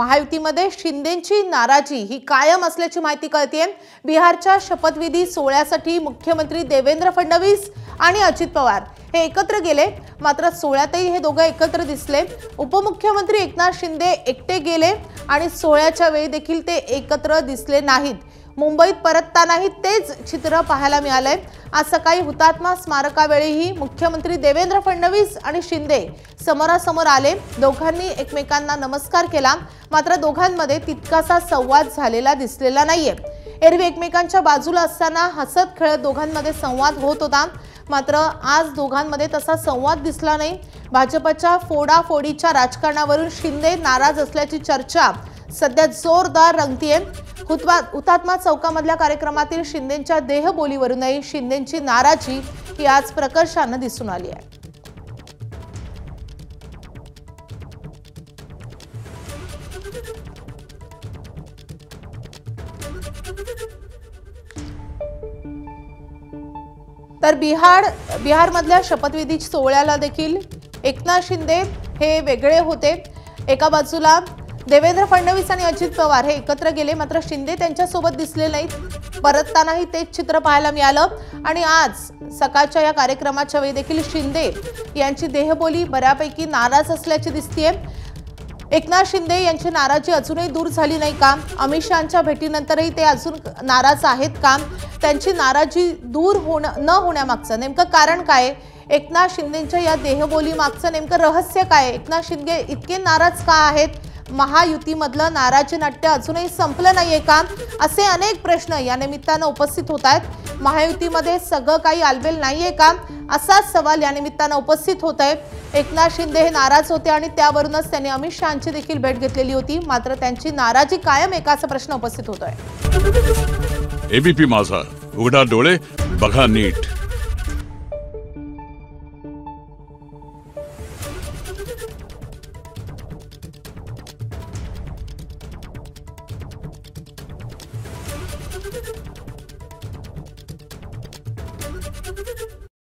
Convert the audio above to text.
महायुतीमध्ये शिंदेची नाराजी ही कायम असल्याची माहिती कळतेय। बिहारच्या शपथविधी सोहळ्यासाठी मुख्यमंत्री देवेंद्र फडणवीस आणि अजित पवार हे एकत्र गेले, मात्र सोहळ्यातही हे दोघे एकत्र दिसले। उपमुख्यमंत्री एकनाथ शिंदे एकटे गेले आणि सोहळ्याच्या वेळी देखील ते एकत्र दिसले नाहीत। मुंबईत परततानाही तेच चित्र पाहायला मिळाले। आज सकाळी हुतात्मा स्मारकावेळीही मुख्यमंत्री देवेंद्र फडणवीस आणि शिंदे समोरासमोर आले। दोघांनी एकमेकांना नमस्कार केला, मात्र दोघांमध्ये तितकासा संवाद झालेला दिसलेला नाहीये। एरवी एकमेकांच्या बाजूला असताना हसत खेळत दोघांमध्ये संवाद होत होता, मात्र आज दोघांमध्ये तसा संवाद दिसला नाही। भाजपच्या फोडाफोडीच्या राजकारणावरून शिंदे नाराज असल्याची चर्चा सध्या जोरदार रंगतीये। हुतात्मा चौकामधल्या कार्यक्रमातील शिंदेच्या देहबोलीवरूनही शिंदेची नाराजी ही आज प्रकर्षाने दिसून आली आहे। तर बिहारमधल्या शपथविधी सोहळ्याला देखील एकनाथ शिंदे हे वेगळे होते। एका बाजूला देवेंद्र फडणवीस आणि अजित पवार हे एकत्र गेले, मात्र शिंदे त्यांच्यासोबत दिसले नाहीत। परततानाही तेच चित्र पाहायला मिळालं आणि आज सकाळच्या या कार्यक्रमाच्या वेळी देखील शिंदे यांची देहबोली बऱ्यापैकी नाराज असल्याची दिसतेय। एकनाथ शिंदे यांची नाराजी अजूनही दूर झाली नाही का? अमित शहांच्या भेटीनंतरही ते अजून नाराज आहेत का? त्यांची नाराजी दूर न होण्यामागचं नेमकं कारण काय? एकनाथ शिंदेच्या या देहबोली मागचं नेमकं रहस्य काय? एकनाथ शिंदे इतके नाराज का आहेत? महायुतीमधलं नाराजी नाट्य अजूनही संपलं नाहीये का? असे अनेक प्रश्न या निमित्तानं उपस्थित होत आहेत। महायुतीमध्ये सगळं काही आलबेल नाहीये का? असाच सवाल या निमित्तानं उपस्थित होत आहे। एकनाथ शिंदे हे नाराज होते आणि त्यावरूनच त्यांनी अमित शहांची देखील भेट घेतलेली होती, मात्र त्यांची नाराजी कायम आहे का असा प्रश्न उपस्थित होतोय। एबीपी माझा, उघडा डोळे बघा नीट। Thank you.